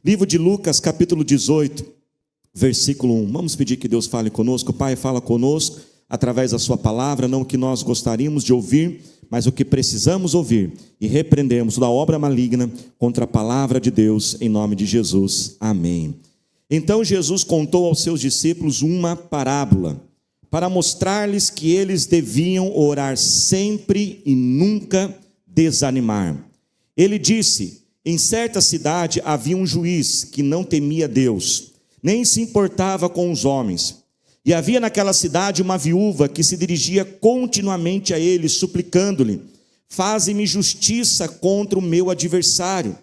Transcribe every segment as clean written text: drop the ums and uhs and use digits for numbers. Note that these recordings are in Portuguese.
Livro de Lucas, capítulo 18, versículo 1. Vamos pedir que Deus fale conosco. Pai, fala conosco através da sua palavra, não o que nós gostaríamos de ouvir, mas o que precisamos ouvir. E repreendemos toda obra maligna contra a palavra de Deus, em nome de Jesus. Amém. Então Jesus contou aos seus discípulos uma parábola, para mostrar-lhes que eles deviam orar sempre e nunca desanimar. Ele disse: em certa cidade havia um juiz que não temia Deus, nem se importava com os homens. E havia naquela cidade uma viúva que se dirigia continuamente a ele, suplicando-lhe: faze-me justiça contra o meu adversário.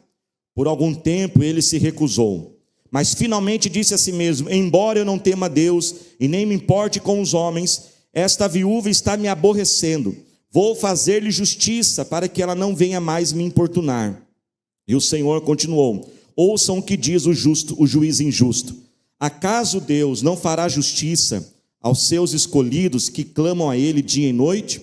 Por algum tempo ele se recusou, mas finalmente disse a si mesmo: embora eu não tema Deus e nem me importe com os homens, esta viúva está me aborrecendo. Vou fazer-lhe justiça para que ela não venha mais me importunar. E o Senhor continuou: ouçam o que diz o juiz injusto. Acaso Deus não fará justiça aos seus escolhidos que clamam a Ele dia e noite?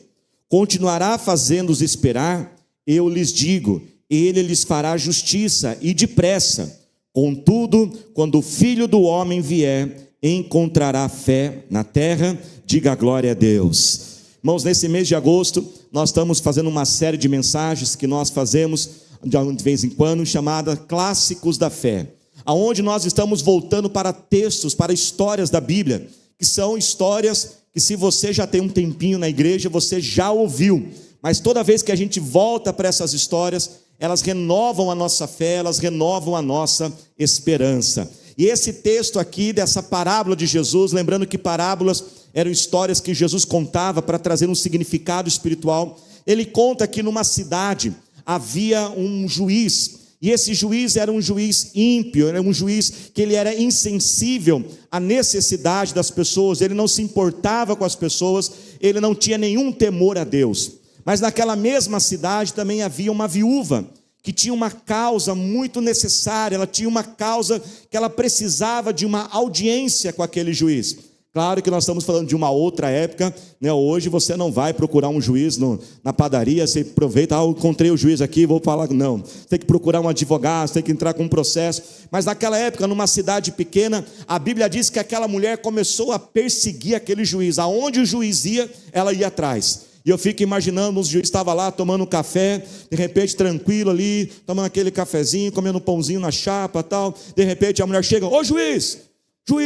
Continuará fazendo-os esperar? Eu lhes digo, Ele lhes fará justiça e depressa. Contudo, quando o Filho do Homem vier, encontrará fé na terra? Diga glória a Deus. Irmãos, nesse mês de agosto, nós estamos fazendo uma série de mensagens que nós fazemos de vez em quando, chamada Clássicos da Fé, aonde nós estamos voltando para textos, para histórias da Bíblia, que são histórias que, se você já tem um tempinho na igreja, você já ouviu, mas toda vez que a gente volta para essas histórias, elas renovam a nossa fé, elas renovam a nossa esperança. E esse texto aqui, dessa parábola de Jesus, lembrando que parábolas eram histórias que Jesus contava para trazer um significado espiritual, ele conta que numa cidade havia um juiz, e esse juiz era um juiz ímpio, era um juiz que ele era insensível à necessidade das pessoas, ele não se importava com as pessoas, ele não tinha nenhum temor a Deus. Mas naquela mesma cidade também havia uma viúva, que tinha uma causa muito necessária, ela tinha uma causa que ela precisava de uma audiência com aquele juiz. Claro que nós estamos falando de uma outra época, né? Hoje você não vai procurar um juiz na padaria, você aproveita: eu encontrei o juiz aqui, vou falar. Não, você tem que procurar um advogado, você tem que entrar com um processo. Mas naquela época, numa cidade pequena, a Bíblia diz que aquela mulher começou a perseguir aquele juiz. Aonde o juiz ia, ela ia atrás. E eu fico imaginando, o juiz estava lá tomando um café, de repente tranquilo ali, tomando aquele cafezinho, comendo um pãozinho na chapa, tal. De repente a mulher chega: ô juiz,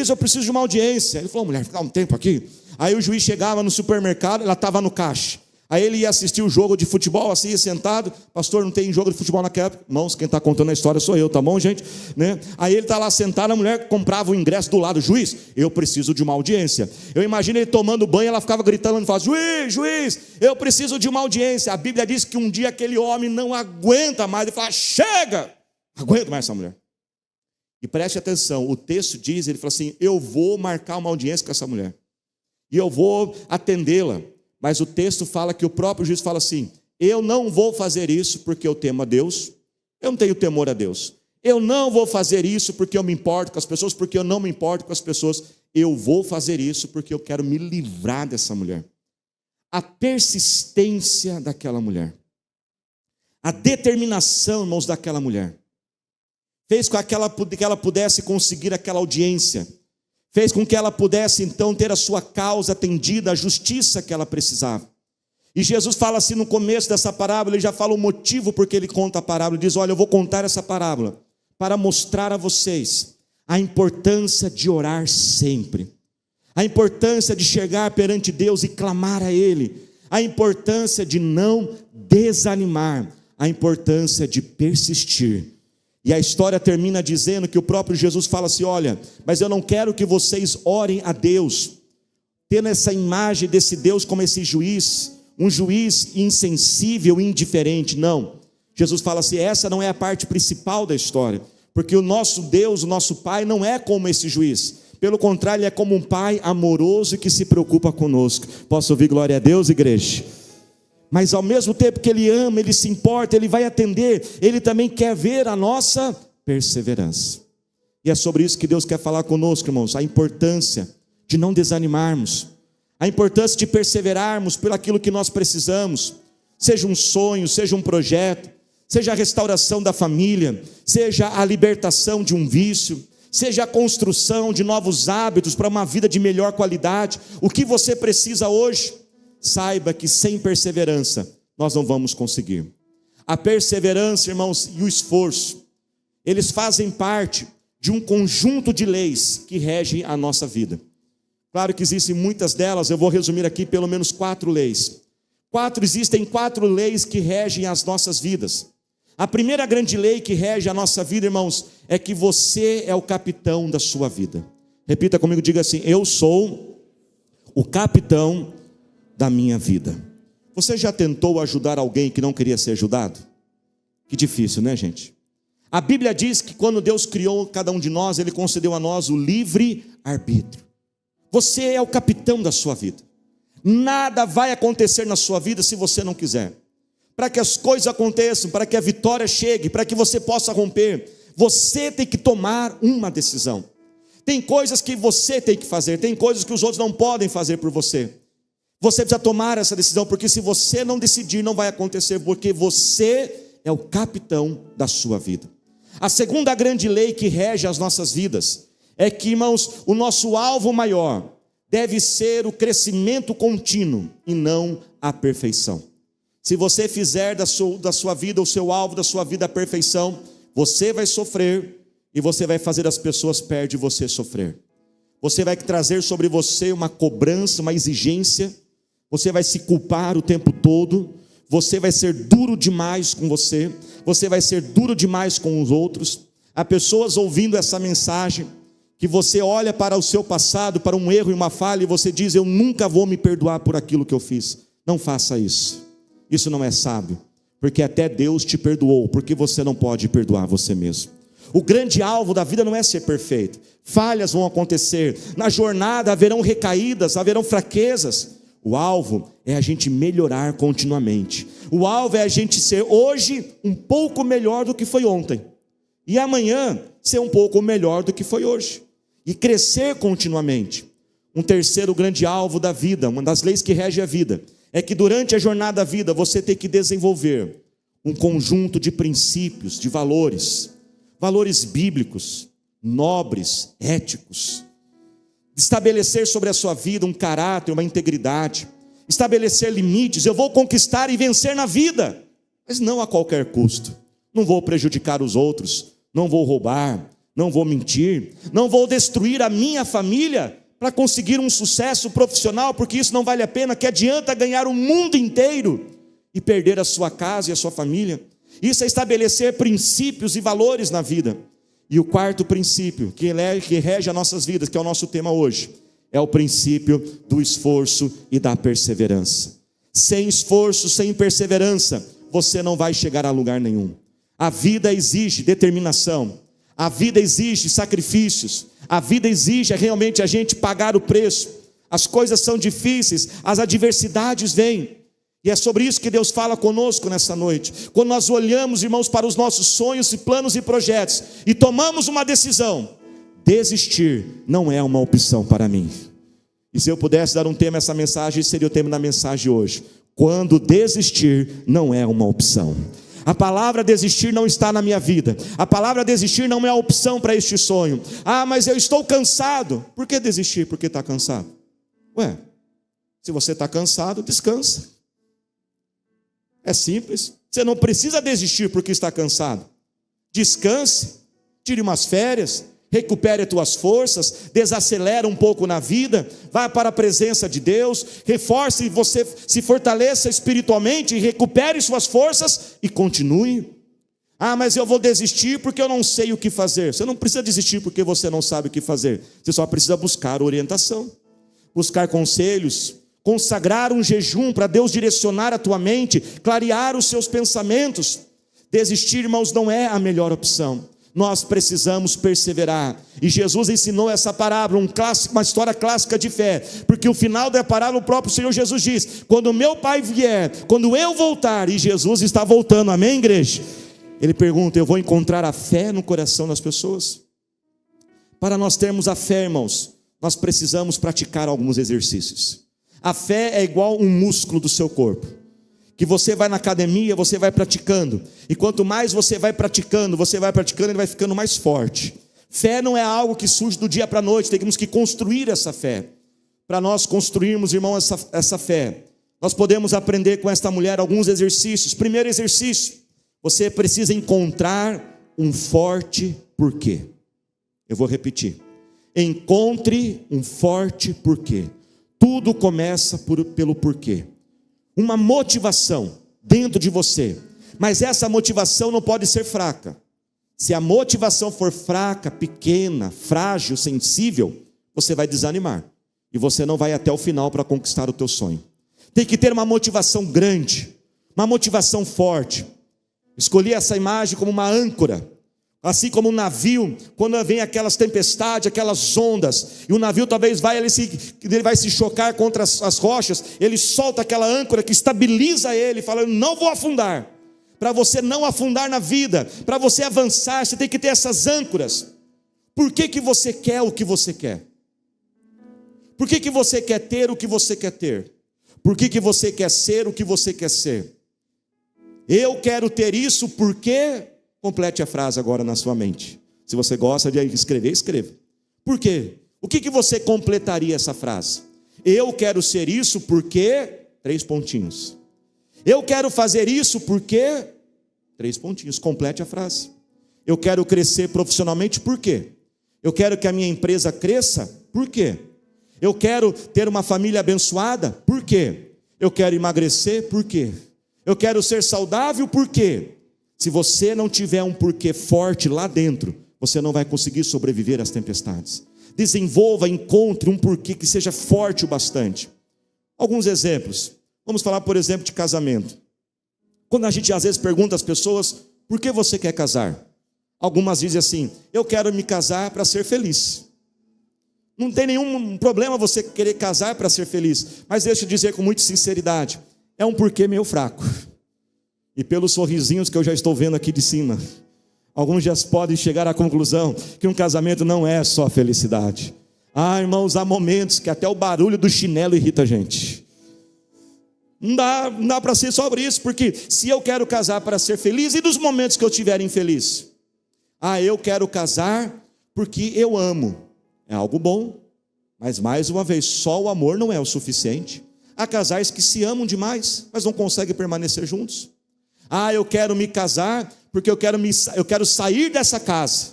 eu preciso de uma audiência. Ele falou: mulher, fica um tempo aqui. Aí o juiz chegava no supermercado, ela estava no caixa. Aí ele ia assistir o jogo de futebol, assim, sentado. Pastor, não tem jogo de futebol naquela época. Irmãos, quem está contando a história sou eu, tá bom, gente? Né? Aí ele está lá sentado, a mulher comprava o ingresso do lado. Juiz, eu preciso de uma audiência. Eu imagino ele tomando banho, ela ficava gritando e falava: juiz, eu preciso de uma audiência. A Bíblia diz que um dia aquele homem não aguenta mais. Ele fala: chega, aguento mais essa mulher. E preste atenção, o texto diz, ele fala assim: eu vou marcar uma audiência com essa mulher, e eu vou atendê-la. Mas o texto fala que o próprio juiz fala assim: eu não vou fazer isso porque eu temo a Deus, eu não tenho temor a Deus. Eu não vou fazer isso porque eu me importo com as pessoas, porque eu não me importo com as pessoas. Eu vou fazer isso porque eu quero me livrar dessa mulher. A persistência daquela mulher, a determinação, irmãos, daquela mulher, fez com que ela pudesse conseguir aquela audiência, fez com que ela pudesse então ter a sua causa atendida, a justiça que ela precisava. E Jesus fala assim no começo dessa parábola, ele já fala o motivo porque ele conta a parábola. Ele diz: olha, eu vou contar essa parábola para mostrar a vocês a importância de orar sempre, a importância de chegar perante Deus e clamar a Ele, a importância de não desanimar, a importância de persistir. E a história termina dizendo que o próprio Jesus fala assim: olha, mas eu não quero que vocês orem a Deus, tendo essa imagem desse Deus como esse juiz, um juiz insensível, indiferente. Não, Jesus fala assim: essa não é a parte principal da história, porque o nosso Deus, o nosso Pai, não é como esse juiz. Pelo contrário, Ele é como um Pai amoroso que se preocupa conosco. Posso ouvir glória a Deus, igreja? Mas ao mesmo tempo que Ele ama, Ele se importa, Ele vai atender, Ele também quer ver a nossa perseverança. E é sobre isso que Deus quer falar conosco, irmãos: a importância de não desanimarmos, a importância de perseverarmos por aquilo que nós precisamos, seja um sonho, seja um projeto, seja a restauração da família, seja a libertação de um vício, seja a construção de novos hábitos para uma vida de melhor qualidade. O que você precisa hoje? Saiba que sem perseverança nós não vamos conseguir. A perseverança, irmãos, e o esforço, eles fazem parte de um conjunto de leis que regem a nossa vida. Claro que existem muitas delas, eu vou resumir aqui pelo menos 4 leis. Existem 4 leis que regem as nossas vidas. A primeira grande lei que rege a nossa vida, irmãos, é que você é o capitão da sua vida. Repita comigo, diga assim: eu sou o capitão da minha vida. Você já tentou ajudar alguém que não queria ser ajudado? Que difícil, né, gente? A Bíblia diz que quando Deus criou cada um de nós, Ele concedeu a nós o livre arbítrio. Você é o capitão da sua vida. Nada vai acontecer na sua vida se você não quiser. Para que as coisas aconteçam, para que a vitória chegue, para que você possa romper, você tem que tomar uma decisão. Tem coisas que você tem que fazer, tem coisas que os outros não podem fazer por você. Você precisa tomar essa decisão, porque se você não decidir, não vai acontecer, porque você é o capitão da sua vida. A segunda grande lei que rege as nossas vidas é que, irmãos, o nosso alvo maior deve ser o crescimento contínuo e não a perfeição. Se você fizer da sua vida, o seu alvo da sua vida a perfeição, você vai sofrer e você vai fazer as pessoas perto de você sofrer. Você vai trazer sobre você uma cobrança, uma exigência, você vai se culpar o tempo todo, você vai ser duro demais com você vai ser duro demais com os outros. Há pessoas ouvindo essa mensagem, que você olha para o seu passado, para um erro e uma falha, e você diz: eu nunca vou me perdoar por aquilo que eu fiz. Não faça isso. Isso não é sábio, porque até Deus te perdoou, porque você não pode perdoar você mesmo. O grande alvo da vida não é ser perfeito. Falhas vão acontecer, na jornada haverão recaídas, haverão fraquezas. O alvo é a gente melhorar continuamente. O alvo é a gente ser hoje um pouco melhor do que foi ontem, e amanhã ser um pouco melhor do que foi hoje, e crescer continuamente. Um terceiro grande alvo da vida, uma das leis que rege a vida, é que durante a jornada da vida você tem que desenvolver um conjunto de princípios, de valores bíblicos, nobres, éticos. Estabelecer sobre a sua vida um caráter, uma integridade, estabelecer limites. Eu vou conquistar e vencer na vida, mas não a qualquer custo. Não vou prejudicar os outros, não vou roubar, não vou mentir, não vou destruir a minha família para conseguir um sucesso profissional, porque isso não vale a pena. Que adianta ganhar o mundo inteiro e perder a sua casa e a sua família? Isso é estabelecer princípios e valores na vida. E o quarto princípio que rege as nossas vidas, que é o nosso tema hoje, é o princípio do esforço e da perseverança. Sem esforço, sem perseverança, você não vai chegar a lugar nenhum. A vida exige determinação, a vida exige sacrifícios, a vida exige realmente a gente pagar o preço. As coisas são difíceis, as adversidades vêm, e é sobre isso que Deus fala conosco nessa noite. Quando nós olhamos, irmãos, para os nossos sonhos e planos e projetos, e tomamos uma decisão, desistir não é uma opção para mim. E se eu pudesse dar um tema a essa mensagem, seria o tema da mensagem hoje: quando desistir não é uma opção. A palavra desistir não está na minha vida. A palavra desistir não é a opção para este sonho. Ah, mas eu estou cansado. Por que desistir? Porque está cansado. Ué, se você está cansado, descansa. É simples. Você não precisa desistir porque está cansado. Descanse, tire umas férias, recupere as tuas forças, desacelera um pouco na vida, vá para a presença de Deus, reforce, você se fortaleça espiritualmente, recupere suas forças e continue. Ah, mas eu vou desistir porque eu não sei o que fazer. Você não precisa desistir porque você não sabe o que fazer. Você só precisa buscar orientação, buscar conselhos, consagrar um jejum para Deus direcionar a tua mente, clarear os seus pensamentos. Desistir, irmãos, não é a melhor opção. Nós precisamos perseverar. E Jesus ensinou essa parábola, uma história clássica de fé, porque o final da parábola, o próprio Senhor Jesus diz: quando meu Pai vier, quando eu voltar, e Jesus está voltando, amém, igreja? Ele pergunta: eu vou encontrar a fé no coração das pessoas? Para nós termos a fé, irmãos, nós precisamos praticar alguns exercícios. A fé é igual um músculo do seu corpo, que você vai na academia, você vai praticando, e quanto mais você vai praticando, ele vai ficando mais forte. Fé não é algo que surge do dia para a noite, temos que construir essa fé. Para nós construirmos, irmão, essa fé, nós podemos aprender com esta mulher alguns exercícios. Primeiro exercício, você precisa encontrar um forte porquê. Eu vou repetir, encontre um forte porquê. Tudo começa pelo porquê. Uma motivação dentro de você, mas essa motivação não pode ser fraca. Se a motivação for fraca, pequena, frágil, sensível, você vai desanimar, e você não vai até o final para conquistar o teu sonho. Tem que ter uma motivação grande, uma motivação forte. Escolhi essa imagem como uma âncora, assim como um navio, quando vem aquelas tempestades, aquelas ondas, e o navio talvez ele vai se chocar contra as rochas, ele solta aquela âncora que estabiliza ele, falando, não vou afundar. Para você não afundar na vida, para você avançar, você tem que ter essas âncoras. Por que você quer o que você quer? Por que você quer ter o que você quer ter? Por que você quer ser o que você quer ser? Eu quero ter isso porque... Complete a frase agora na sua mente. Se você gosta de escrever, escreva. Por quê? O que você completaria essa frase? Eu quero ser isso porque... 3 pontinhos. Eu quero fazer isso porque... 3 pontinhos. Complete a frase. Eu quero crescer profissionalmente, por quê? Eu quero que a minha empresa cresça, por quê? Eu quero ter uma família abençoada, por quê? Eu quero emagrecer, por quê? Eu quero ser saudável, por quê? Se você não tiver um porquê forte lá dentro, você não vai conseguir sobreviver às tempestades. Desenvolva, encontre um porquê que seja forte o bastante. Alguns exemplos. Vamos falar, por exemplo, de casamento. Quando a gente às vezes pergunta às pessoas, por que você quer casar? Algumas dizem assim, eu quero me casar para ser feliz. Não tem nenhum problema você querer casar para ser feliz, mas deixa eu dizer com muita sinceridade, é um porquê meio fraco. E pelos sorrisinhos que eu já estou vendo aqui de cima, alguns já podem chegar à conclusão que um casamento não é só felicidade. Ah, irmãos, há momentos que até o barulho do chinelo irrita a gente. Não dá para ser sobre isso, porque se eu quero casar para ser feliz, e dos momentos que eu estiver infeliz? Ah, eu quero casar porque eu amo. É algo bom, mas mais uma vez, só o amor não é o suficiente. Há casais que se amam demais, mas não conseguem permanecer juntos. Ah, eu quero me casar porque eu quero sair dessa casa.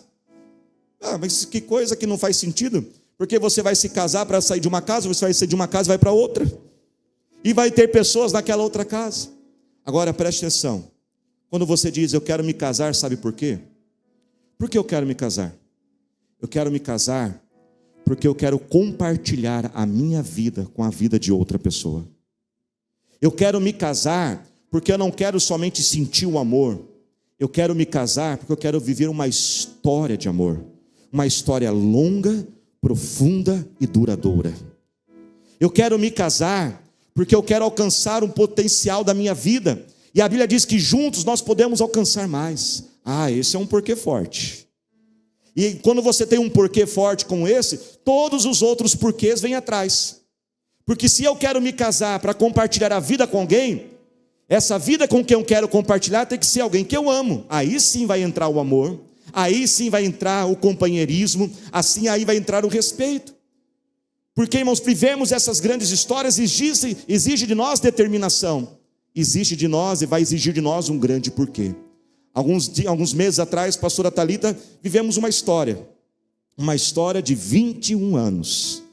Ah, mas que coisa que não faz sentido. Porque você vai se casar para sair de uma casa, você vai sair de uma casa e vai para outra. E vai ter pessoas naquela outra casa. Agora preste atenção. Quando você diz eu quero me casar, sabe por quê? Por que eu quero me casar? Eu quero me casar porque eu quero compartilhar a minha vida com a vida de outra pessoa. Eu quero me casar porque eu não quero somente sentir o amor. Eu quero me casar porque eu quero viver uma história de amor. Uma história longa, profunda e duradoura. Eu quero me casar porque eu quero alcançar um potencial da minha vida. E a Bíblia diz que juntos nós podemos alcançar mais. Ah, esse é um porquê forte. E quando você tem um porquê forte como esse, todos os outros porquês vêm atrás. Porque se eu quero me casar para compartilhar a vida com alguém, essa vida com quem eu quero compartilhar tem que ser alguém que eu amo. Aí sim vai entrar o amor, aí sim vai entrar o companheirismo, assim aí vai entrar o respeito. Porque, irmãos, vivemos essas grandes histórias, exige de nós determinação, exige de nós e vai exigir de nós um grande porquê. Alguns meses atrás, pastora Thalita, vivemos uma história de 21 anos.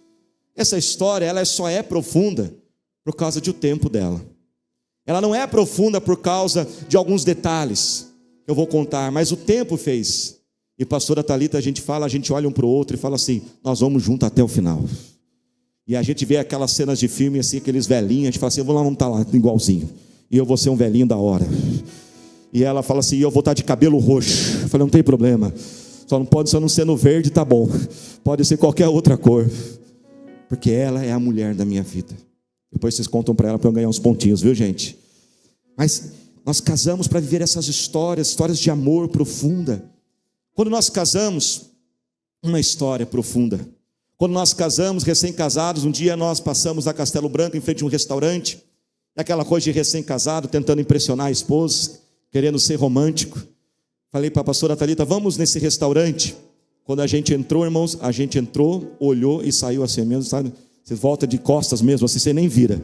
Essa história, ela só é profunda por causa do tempo dela. Ela não é profunda por causa de alguns detalhes que eu vou contar, mas o tempo fez. E pastora Thalita, a gente olha um para o outro e fala assim, nós vamos junto até o final. E a gente vê aquelas cenas de filme, assim, aqueles velhinhos, a gente fala assim, vamos estar lá igualzinho. E eu vou ser um velhinho da hora. E ela fala assim, eu vou estar de cabelo roxo. Eu falei, não tem problema. Só não ser no verde, tá bom. Pode ser qualquer outra cor. Porque ela é a mulher da minha vida. Depois vocês contam para ela para eu ganhar uns pontinhos, viu, gente? Mas nós casamos para viver essas histórias de amor profunda. Quando nós casamos, uma história profunda. Quando nós casamos, recém-casados, um dia nós passamos na Castelo Branco, em frente a um restaurante. Aquela coisa de recém-casado, tentando impressionar a esposa, querendo ser romântico. Falei para a pastora Thalita, vamos nesse restaurante. Quando a gente entrou, irmãos, a gente entrou, olhou e saiu assim mesmo, sabe? Você volta de costas mesmo, assim você nem vira.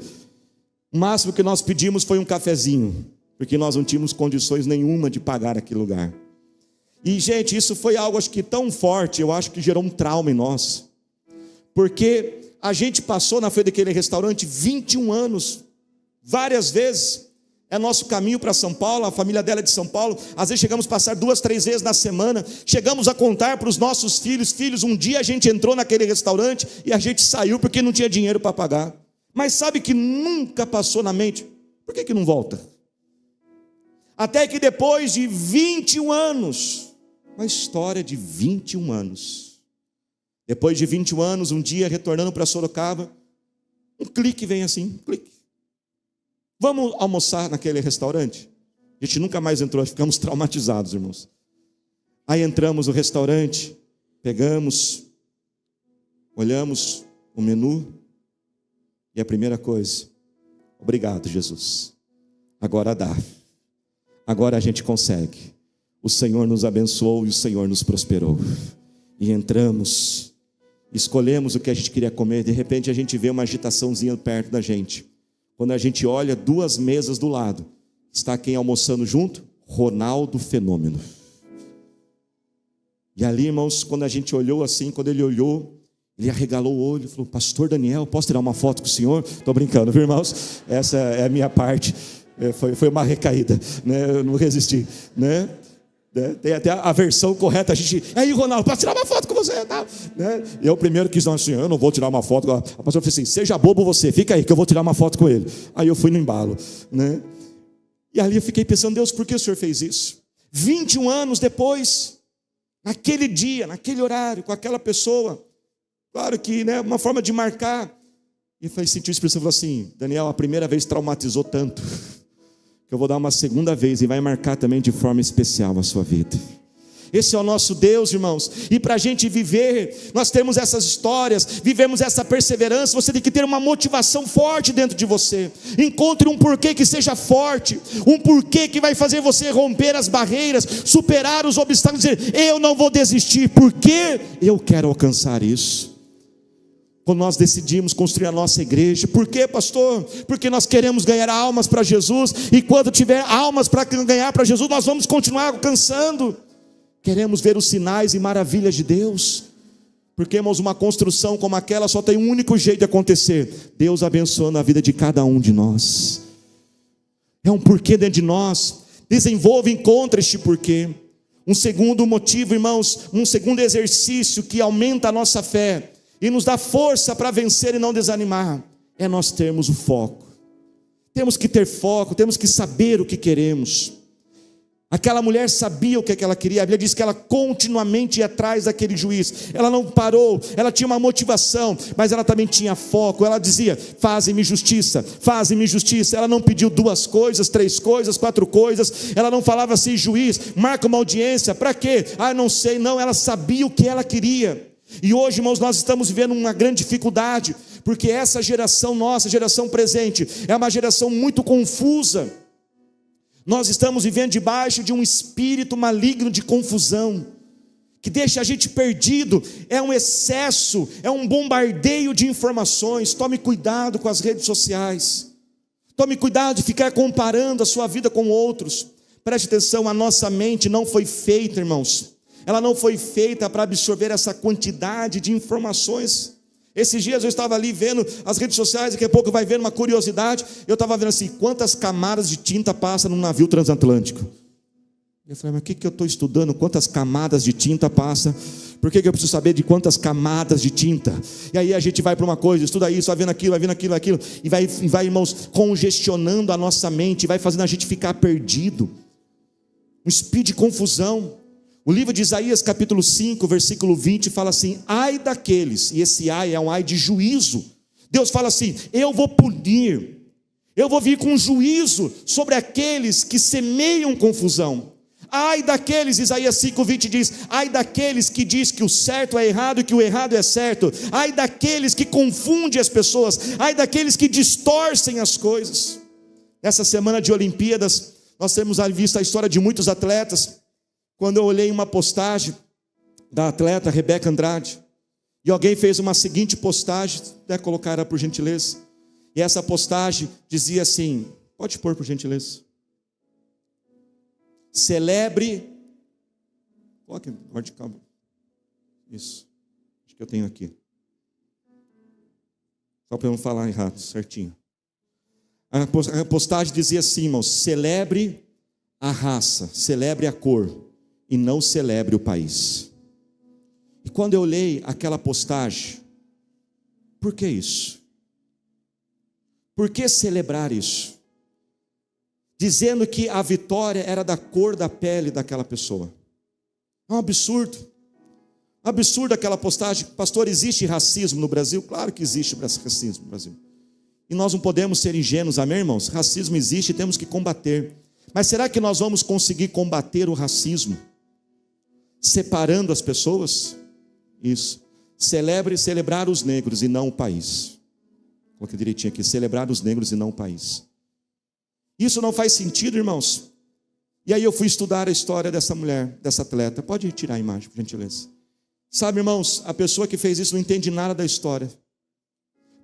O máximo que nós pedimos foi um cafezinho, porque nós não tínhamos condições nenhuma de pagar aquele lugar. E, gente, isso foi algo, acho que tão forte, eu acho que gerou um trauma em nós. Porque a gente passou na frente daquele restaurante 21 anos, várias vezes. É nosso caminho para São Paulo, a família dela é de São Paulo. Às vezes chegamos a passar 2, 3 vezes na semana. Chegamos a contar para os nossos filhos, um dia a gente entrou naquele restaurante e a gente saiu porque não tinha dinheiro para pagar. Mas sabe que nunca passou na mente, por que não volta? Até que depois de 21 anos, uma história de 21 anos. Depois de 21 anos, um dia retornando para Sorocaba, um clique vem assim, clique. Vamos almoçar naquele restaurante? A gente nunca mais entrou, ficamos traumatizados, irmãos. Aí entramos no restaurante, pegamos, olhamos o menu, e a primeira coisa, obrigado, Jesus. Agora dá. Agora a gente consegue. O Senhor nos abençoou e o Senhor nos prosperou. E entramos, escolhemos o que a gente queria comer, de repente a gente vê uma agitaçãozinha perto da gente. Quando a gente olha 2 mesas do lado, está quem almoçando junto? Ronaldo Fenômeno. E ali, irmãos, quando a gente olhou assim, quando ele olhou, ele arregalou o olho e falou, pastor Daniel, posso tirar uma foto com o senhor? Estou brincando, viu, irmãos? Essa é a minha parte, foi uma recaída, né? Eu não resisti, né? Tem até a versão correta, a gente, aí Ronaldo, posso tirar uma foto com você? Tá? Né? Eu primeiro quis, não, assim, eu não vou tirar uma foto. A pastora falou assim, seja bobo você, fica aí que eu vou tirar uma foto com ele. Aí eu fui no embalo, né? E ali eu fiquei pensando, Deus, por que o Senhor fez isso? 21 anos depois, naquele dia, naquele horário, com aquela pessoa, claro que, né, uma forma de marcar. E foi sentir o Espírito Santo, falou assim, Daniel, a primeira vez traumatizou tanto, que eu vou dar uma segunda vez e vai marcar também de forma especial a sua vida. Esse é o nosso Deus, irmãos. E para a gente viver, nós temos essas histórias, vivemos essa perseverança. Você tem que ter uma motivação forte dentro de você. Encontre um porquê que seja forte, um porquê que vai fazer você romper as barreiras, superar os obstáculos, dizer, eu não vou desistir, porque eu quero alcançar isso. Quando nós decidimos construir a nossa igreja, por quê, pastor? Porque nós queremos ganhar almas para Jesus, e quando tiver almas para ganhar para Jesus, nós vamos continuar alcançando. Queremos ver os sinais e maravilhas de Deus, porque, irmãos, uma construção como aquela só tem um único jeito de acontecer, Deus abençoando a vida de cada um de nós. É um porquê dentro de nós. Desenvolva e encontre este porquê. Um segundo motivo, irmãos, um segundo exercício que aumenta a nossa fé e nos dá força para vencer e não desanimar, é nós termos o foco. Temos que ter foco, temos que saber o que queremos. Aquela mulher sabia o que ela queria. A Bíblia diz que ela continuamente ia atrás daquele juiz. Ela não parou, ela tinha uma motivação, mas ela também tinha foco. Ela dizia, faze-me justiça, faze-me justiça. Ela não pediu 2 coisas, 3 coisas, 4 coisas. Ela não falava assim, juiz, marca uma audiência, para quê? Não sei, não, ela sabia o que ela queria. E hoje, irmãos, nós estamos vivendo uma grande dificuldade, porque essa geração nossa, geração presente, é uma geração muito confusa. Nós estamos vivendo debaixo de um espírito maligno de confusão, que deixa a gente perdido. É um excesso, é um bombardeio de informações. Tome cuidado com as redes sociais, tome cuidado de ficar comparando a sua vida com outros. Preste atenção, a nossa mente não foi feita, irmãos, ela não foi feita para absorver essa quantidade de informações. Esses dias eu estava ali vendo as redes sociais, daqui a pouco vai vendo uma curiosidade, eu estava vendo assim, quantas camadas de tinta passa num navio transatlântico. Eu falei, mas o que eu estou estudando? Quantas camadas de tinta passa? Por que eu preciso saber de quantas camadas de tinta? E aí a gente vai para uma coisa, estuda isso, vai vendo aquilo, e vai, irmãos, congestionando a nossa mente, vai fazendo a gente ficar perdido. Um speed de confusão. O livro de Isaías capítulo 5, versículo 20 fala assim, ai daqueles, e esse ai é um ai de juízo. Deus fala assim, eu vou punir, eu vou vir com juízo sobre aqueles que semeiam confusão. Ai daqueles, Isaías 5, 20 diz, ai daqueles que diz que o certo é errado e que o errado é certo. Ai daqueles que confundem as pessoas, ai daqueles que distorcem as coisas. Nessa semana de Olimpíadas, nós temos visto a história de muitos atletas. Quando eu olhei uma postagem da atleta Rebeca Andrade, e alguém fez uma seguinte postagem, até colocar ela por gentileza, e essa postagem dizia assim, pode pôr por gentileza, celebre, coloque, guarde cabo, isso, acho que eu tenho aqui, só para eu não falar errado, certinho. A postagem dizia assim, irmãos, celebre a raça, celebre a cor, e não celebre o país. E quando eu olhei aquela postagem, por que isso? Por que celebrar isso? Dizendo que a vitória era da cor da pele daquela pessoa. É um absurdo. Absurdo aquela postagem. Pastor, existe racismo no Brasil? Claro que existe racismo no Brasil. E nós não podemos ser ingênuos, amém, irmãos? Racismo existe e temos que combater. Mas será que nós vamos conseguir combater o racismo separando as pessoas? Isso. Celebrar os negros e não o país. Coloquei direitinho aqui, celebrar os negros e não o país. Isso não faz sentido, irmãos. E aí eu fui estudar a história dessa mulher, dessa atleta. Pode tirar a imagem, por gentileza. Sabe, irmãos, a pessoa que fez isso não entende nada da história.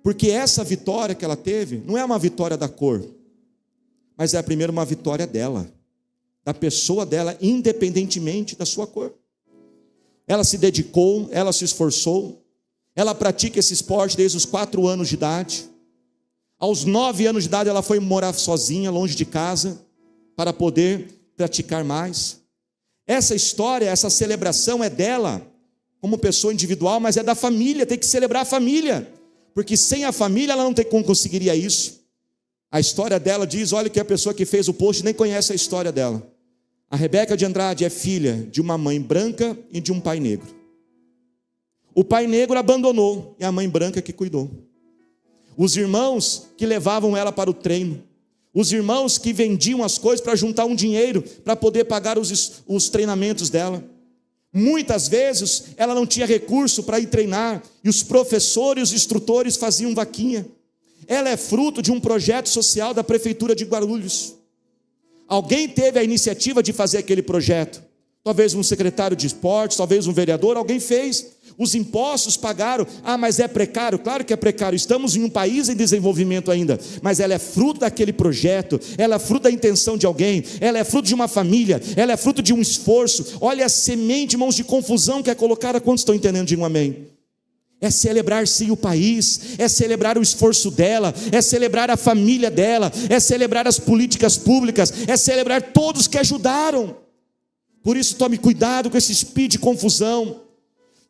Porque essa vitória que ela teve, não é uma vitória da cor, mas é primeiro uma vitória dela, da pessoa dela, independentemente da sua cor. Ela se dedicou, ela se esforçou, ela pratica esse esporte desde os 4 anos de idade. Aos 9 anos de idade ela foi morar sozinha, longe de casa, para poder praticar mais. Essa história, essa celebração é dela, como pessoa individual, mas é da família, tem que celebrar a família, porque sem a família ela não conseguiria isso. A história dela diz, olha que a pessoa que fez o post nem conhece a história dela. A Rebeca de Andrade é filha de uma mãe branca e de um pai negro. O pai negro abandonou e a mãe branca que cuidou. Os irmãos que levavam ela para o treino, os irmãos que vendiam as coisas para juntar um dinheiro para poder pagar os treinamentos dela. Muitas vezes ela não tinha recurso para ir treinar e os professores e os instrutores faziam vaquinha. Ela é fruto de um projeto social da prefeitura de Guarulhos. Alguém teve a iniciativa de fazer aquele projeto. Talvez um secretário de esportes, talvez um vereador, alguém fez. Os impostos pagaram. Ah, mas é precário? Claro que é precário. Estamos em um país em desenvolvimento ainda. Mas ela é fruto daquele projeto. Ela é fruto da intenção de alguém. Ela é fruto de uma família. Ela é fruto de um esforço. Olha a semente, irmãos, de confusão que é colocada. Quantos estão entendendo? Digam amém. É celebrar sim o país, é celebrar o esforço dela, é celebrar a família dela, é celebrar as políticas públicas, é celebrar todos que ajudaram. Por isso tome cuidado com esse espírito de confusão.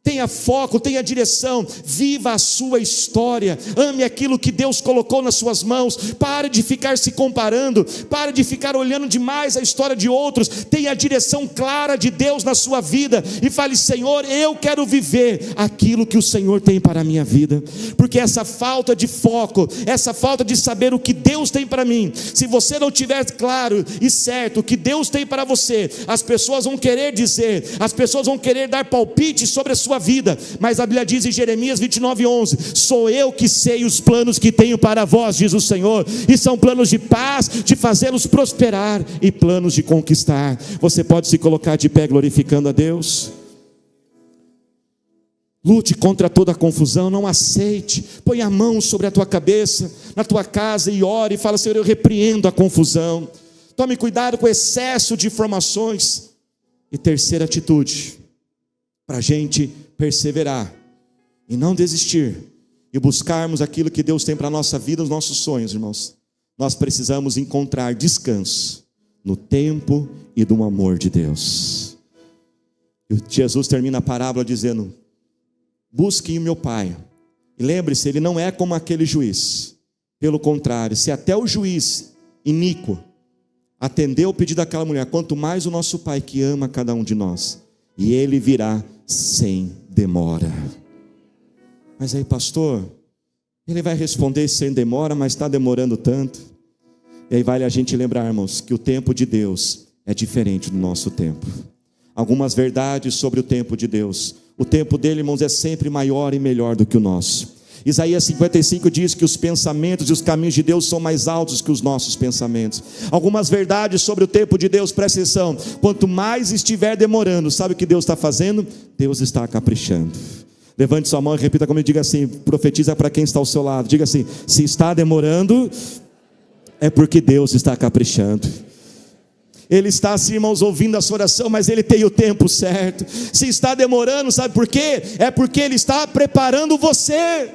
Tenha foco, tenha direção, viva a sua história, ame aquilo que Deus colocou nas suas mãos, pare de ficar se comparando, pare de ficar olhando demais a história de outros, tenha a direção clara de Deus na sua vida, e fale, Senhor, eu quero viver aquilo que o Senhor tem para a minha vida, porque essa falta de foco, essa falta de saber o que Deus tem para mim, se você não tiver claro e certo o que Deus tem para você, as pessoas vão querer dizer, as pessoas vão querer dar palpite sobre a sua vida, mas a Bíblia diz em Jeremias 29:11, sou eu que sei os planos que tenho para vós, diz o Senhor, e são planos de paz, de fazê-los prosperar, e planos de conquistar. Você pode se colocar de pé glorificando a Deus? Lute contra toda a confusão, não aceite, põe a mão sobre a tua cabeça, na tua casa, e ore, e fala, Senhor, eu repreendo a confusão. Tome cuidado com o excesso de informações. E terceira atitude, para a gente perseverar e não desistir e buscarmos aquilo que Deus tem para a nossa vida, os nossos sonhos, irmãos, nós precisamos encontrar descanso no tempo e do amor de Deus. E Jesus termina a parábola dizendo, busquem o meu Pai, e lembre-se, ele não é como aquele juiz, pelo contrário, se até o juiz iníquo atendeu o pedido daquela mulher, quanto mais o nosso Pai que ama cada um de nós, e ele virá sem demora. Mas aí, pastor, ele vai responder sem demora, mas está demorando tanto. E aí vale a gente lembrar, irmãos, que o tempo de Deus é diferente do nosso tempo. Algumas verdades sobre o tempo de Deus. O tempo dele, irmãos, é sempre maior e melhor do que o nosso. Isaías 55 diz que os pensamentos e os caminhos de Deus são mais altos que os nossos pensamentos. Algumas verdades sobre o tempo de Deus, presta atenção: quanto mais estiver demorando, sabe o que Deus está fazendo? Deus está caprichando. Levante sua mão e repita comigo, diga assim, profetiza para quem está ao seu lado, diga assim: se está demorando, é porque Deus está caprichando. Ele está assim, irmãos, ouvindo a sua oração, mas Ele tem o tempo certo. Se está demorando, sabe por quê? É porque Ele está preparando você.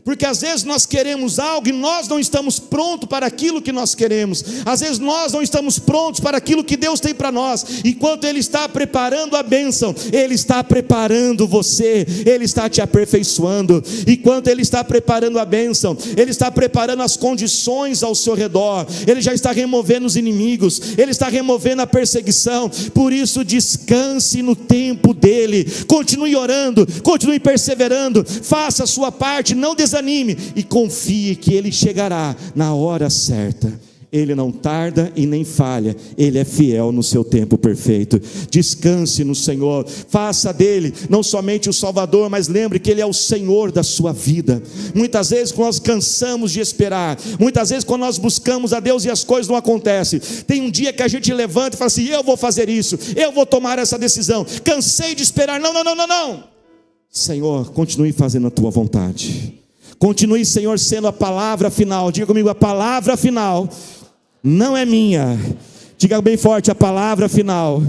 Porque às vezes nós queremos algo e nós não estamos prontos para aquilo que nós queremos. Às vezes nós não estamos prontos para aquilo que Deus tem para nós. Enquanto Ele está preparando a bênção, Ele está preparando você, Ele está te aperfeiçoando. Enquanto Ele está preparando a bênção, Ele está preparando as condições ao seu redor. Ele já está removendo os inimigos, Ele está removendo a perseguição. Por isso descanse no tempo dEle. Continue orando, continue perseverando, faça a sua parte, não desanime e confie que Ele chegará na hora certa. Ele não tarda e nem falha, Ele é fiel no seu tempo perfeito. Descanse no Senhor, faça dEle não somente o Salvador, mas lembre que Ele é o Senhor da sua vida. Muitas vezes quando nós cansamos de esperar, muitas vezes quando nós buscamos a Deus e as coisas não acontecem, tem um dia que a gente levanta e fala assim: eu vou fazer isso, eu vou tomar essa decisão, cansei de esperar. Não, Senhor, continue fazendo a tua vontade. Continue, Senhor, sendo a palavra final. Diga comigo, a palavra final não é minha. Diga bem forte, a palavra final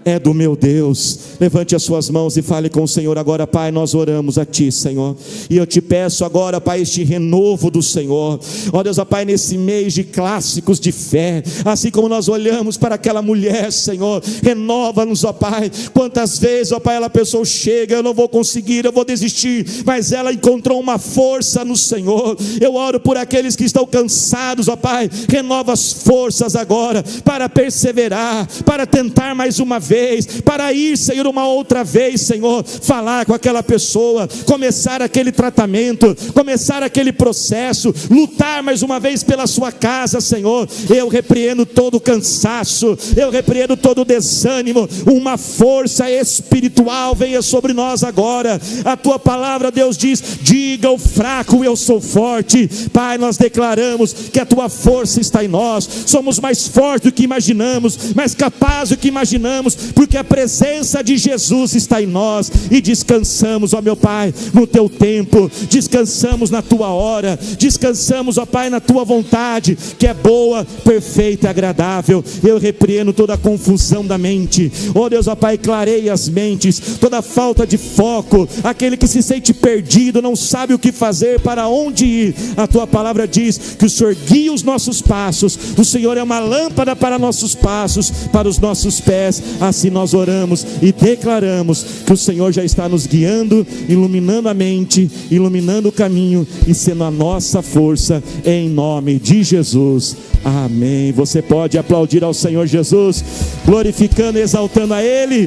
é do meu Deus. Levante as suas mãos e fale com o Senhor agora. Pai, nós oramos a Ti, Senhor, e eu te peço agora, Pai, este renovo do Senhor. Ó Deus, ó Pai, nesse mês de clássicos de fé, assim como nós olhamos para aquela mulher, Senhor, renova-nos, ó Pai. Quantas vezes, ó Pai, ela pensou: chega, eu não vou conseguir, eu vou desistir, mas ela encontrou uma força no Senhor. Eu oro por aqueles que estão cansados, ó Pai, renova as forças agora, para perseverar, para tentar mais uma vez, para ir, Senhor, uma outra vez, Senhor, falar com aquela pessoa, começar aquele tratamento, começar aquele processo, lutar mais uma vez pela sua casa, Senhor. Eu repreendo todo o cansaço, eu repreendo todo o desânimo, uma força espiritual venha sobre nós agora. A Tua palavra, Deus, diz: diga ao fraco, eu sou forte. Pai, nós declaramos que a Tua força está em nós, somos mais fortes do que imaginamos, mais capazes do que imaginamos, porque a presença de Jesus está em nós, e descansamos, ó meu Pai, no Teu tempo, descansamos na Tua hora, descansamos, ó Pai, na Tua vontade, que é boa, perfeita e agradável. Eu repreendo toda a confusão da mente, ó Deus, ó Pai, clareia as mentes, toda falta de foco, aquele que se sente perdido, não sabe o que fazer, para onde ir. A Tua palavra diz que o Senhor guia os nossos passos, o Senhor é uma lâmpada para nossos passos, para os nossos pés. Assim nós oramos e declaramos que o Senhor já está nos guiando, iluminando a mente, iluminando o caminho e sendo a nossa força, em nome de Jesus. Amém. Você pode aplaudir ao Senhor Jesus, glorificando e exaltando a Ele.